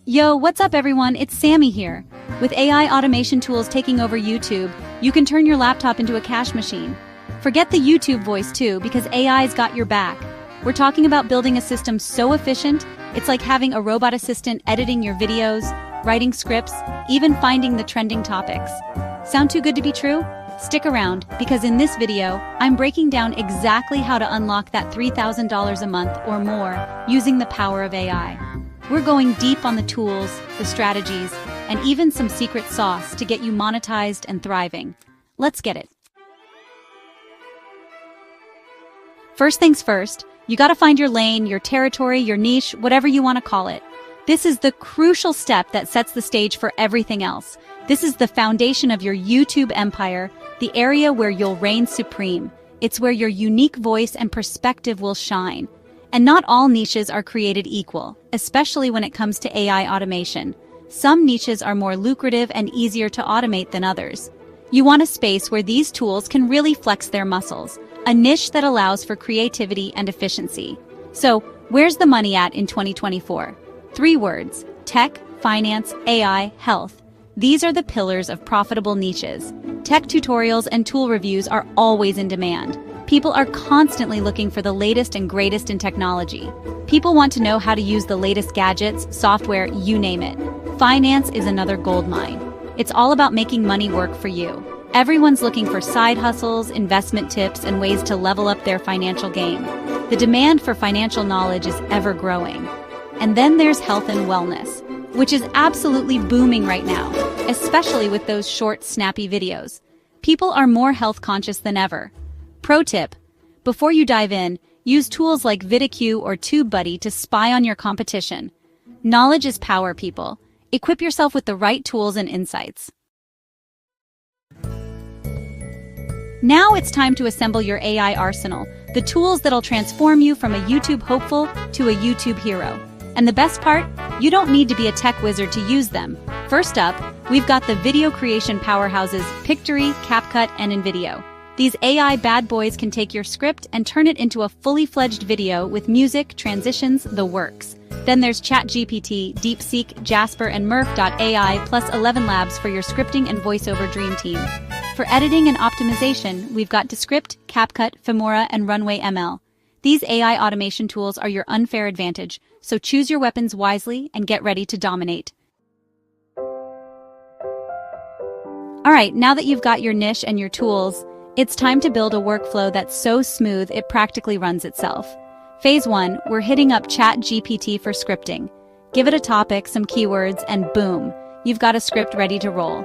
Yo, what's up everyone? It's Sammy here. With AI automation tools taking over YouTube, you can turn your laptop into a cash machine. Forget the YouTube voice too, because AI's got your back. We're talking about building a system so efficient, it's like having a robot assistant editing your videos, writing scripts, even finding the trending topics. Sound too good to be true? Stick around, because in this video, I'm breaking down exactly how to unlock that $3,000 a month or more using the power of AI. We're going deep on the tools, the strategies, and even some secret sauce to get you monetized and thriving. Let's get it. First things first, you gotta find your lane, your territory, your niche, whatever you want to call it. This is the crucial step that sets the stage for everything else. This is the foundation of your YouTube empire, the area where you'll reign supreme. It's where your unique voice and perspective will shine. And not all niches are created equal, especially when it comes to AI automation. Some niches are more lucrative and easier to automate than others. You want a space where these tools can really flex their muscles, a niche that allows for creativity and efficiency. So, where's the money at in 2024? 3 words: tech, finance, AI, health. These are the pillars of profitable niches. Tech tutorials and tool reviews are always in demand. People are constantly looking for the latest and greatest in technology. People want to know how to use the latest gadgets, software, you name it. Finance is another goldmine. It's all about making money work for you. Everyone's looking for side hustles, investment tips, and ways to level up their financial game. The demand for financial knowledge is ever growing. And then there's health and wellness, which is absolutely booming right now, especially with those short, snappy videos. People are more health conscious than ever. Pro tip: before you dive in, use tools like VidIQ or TubeBuddy to spy on your competition. Knowledge is power, people. Equip yourself with the right tools and insights. Now it's time to assemble your AI arsenal, the tools that'll transform you from a YouTube hopeful to a YouTube hero. And the best part? You don't need to be a tech wizard to use them. First up, we've got the video creation powerhouses Pictory, CapCut, and Invideo. These AI bad boys can take your script and turn it into a fully fledged video with music, transitions, the works. Then there's ChatGPT, DeepSeek, Jasper, and Murf.ai plus 11 Labs for your scripting and voiceover dream team. For editing and optimization, we've got Descript, CapCut, Filmora, and Runway ML. These AI automation tools are your unfair advantage, so choose your weapons wisely and get ready to dominate. Alright, now that you've got your niche and your tools, it's time to build a workflow that's so smooth it practically runs itself. Phase 1, we're hitting up ChatGPT for scripting. Give it a topic, some keywords, and boom, you've got a script ready to roll.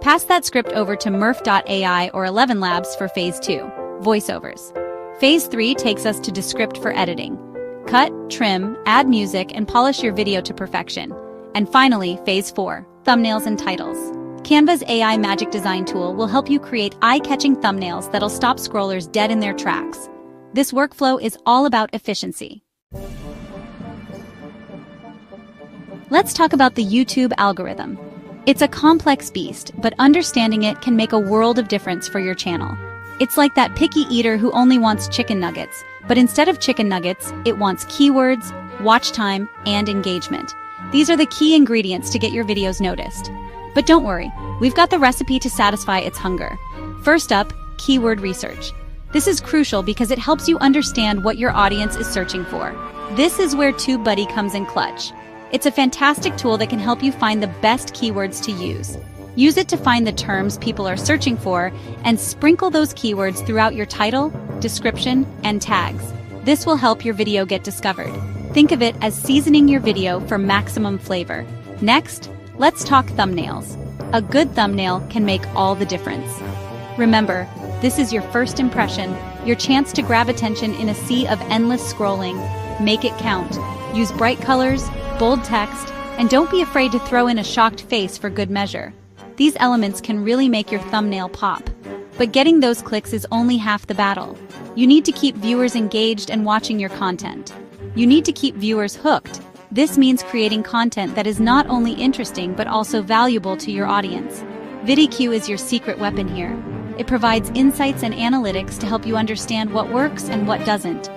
Pass that script over to Murf.ai or 11 Labs for Phase 2, voiceovers. Phase 3 takes us to Descript for editing. Cut, trim, add music, and polish your video to perfection. And finally, Phase 4, thumbnails and titles. Canva's AI magic design tool will help you create eye-catching thumbnails that'll stop scrollers dead in their tracks. This workflow is all about efficiency. Let's talk about the YouTube algorithm. It's a complex beast, but understanding it can make a world of difference for your channel. It's like that picky eater who only wants chicken nuggets, but instead of chicken nuggets, it wants keywords, watch time, and engagement. These are the key ingredients to get your videos noticed. But don't worry, we've got the recipe to satisfy its hunger. First up, keyword research. This is crucial because it helps you understand what your audience is searching for. This is where TubeBuddy comes in clutch. It's a fantastic tool that can help you find the best keywords to use. Use it to find the terms people are searching for and sprinkle those keywords throughout your title, description, and tags. This will help your video get discovered. Think of it as seasoning your video for maximum flavor. Next, let's talk thumbnails. A good thumbnail can make all the difference. Remember, this is your first impression, your chance to grab attention in a sea of endless scrolling. Make it count. Use bright colors, bold text, and don't be afraid to throw in a shocked face for good measure. These elements can really make your thumbnail pop. But getting those clicks is only half the battle. You need to keep viewers engaged and watching your content. You need to keep viewers hooked. This means creating content that is not only interesting but also valuable to your audience. VidIQ is your secret weapon here. It provides insights and analytics to help you understand what works and what doesn't.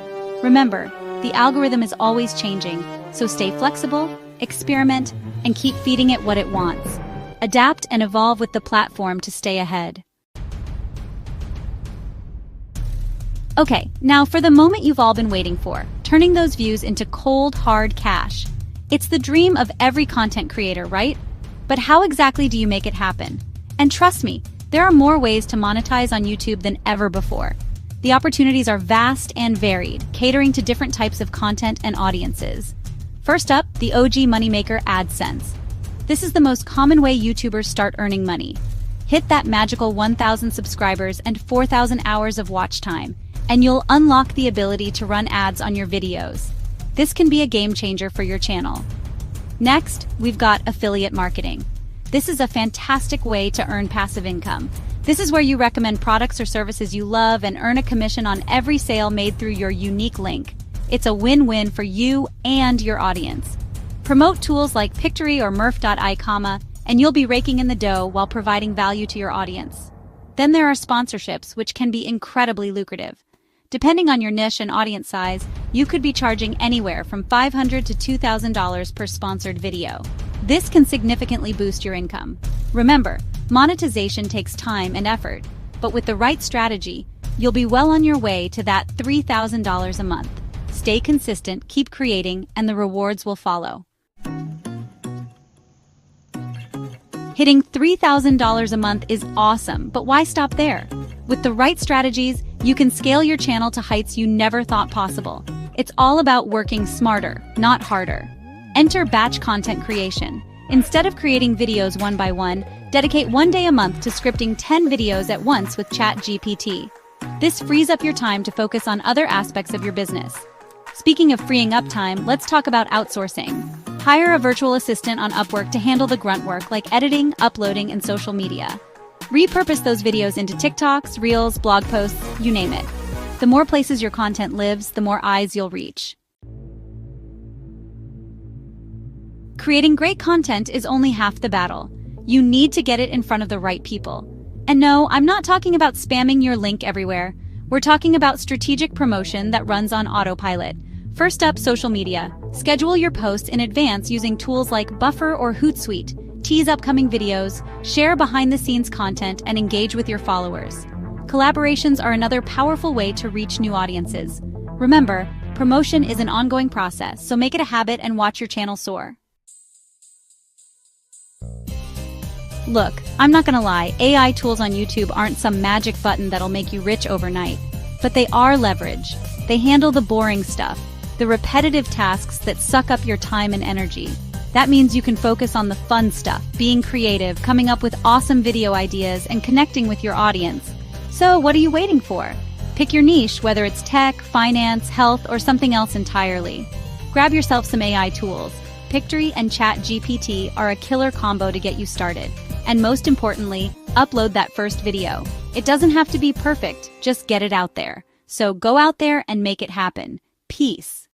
Remember, the algorithm is always changing, so stay flexible, experiment, and keep feeding it what it wants. Adapt and evolve with the platform to stay ahead. Okay, now for the moment you've all been waiting for, turning those views into cold, hard cash. It's the dream of every content creator, right? But how exactly do you make it happen? And trust me, there are more ways to monetize on YouTube than ever before. The opportunities are vast and varied, catering to different types of content and audiences. First up, the OG moneymaker AdSense. This is the most common way YouTubers start earning money. Hit that magical 1,000 subscribers and 4,000 hours of watch time, and you'll unlock the ability to run ads on your videos. This can be a game changer for your channel. Next, we've got affiliate marketing. This is a fantastic way to earn passive income. This is where you recommend products or services you love and earn a commission on every sale made through your unique link. It's a win-win for you and your audience. Promote tools like Pictory or Murf.ai, and you'll be raking in the dough while providing value to your audience. Then there are sponsorships, which can be incredibly lucrative. Depending on your niche and audience size, you could be charging anywhere from $500 to $2,000 per sponsored video. This can significantly boost your income. Remember, monetization takes time and effort, but with the right strategy, you'll be well on your way to that $3,000 a month. Stay consistent, keep creating, and the rewards will follow. Hitting $3,000 a month is awesome, but why stop there? With the right strategies, you can scale your channel to heights you never thought possible. It's all about working smarter, not harder. Enter batch content creation. Instead of creating videos one by one, dedicate one day a month to scripting 10 videos at once with ChatGPT. This frees up your time to focus on other aspects of your business. Speaking of freeing up time, let's talk about outsourcing. Hire a virtual assistant on Upwork to handle the grunt work like editing, uploading, and social media. Repurpose those videos into TikToks, Reels, blog posts, you name it. The more places your content lives, the more eyes you'll reach. Creating great content is only half the battle. You need to get it in front of the right people. And no, I'm not talking about spamming your link everywhere. We're talking about strategic promotion that runs on autopilot. First up, social media. Schedule your posts in advance using tools like Buffer or Hootsuite. Tease upcoming videos, share behind-the-scenes content, and engage with your followers. Collaborations are another powerful way to reach new audiences. Remember, promotion is an ongoing process, so make it a habit and watch your channel soar. Look, I'm not gonna lie, AI tools on YouTube aren't some magic button that'll make you rich overnight. But they are leverage. They handle the boring stuff, the repetitive tasks that suck up your time and energy. That means you can focus on the fun stuff, being creative, coming up with awesome video ideas, and connecting with your audience. So what are you waiting for? Pick your niche, whether it's tech, finance, health, or something else entirely. Grab yourself some AI tools. Pictory and ChatGPT are a killer combo to get you started. And most importantly, upload that first video. It doesn't have to be perfect, just get it out there. So go out there and make it happen. Peace.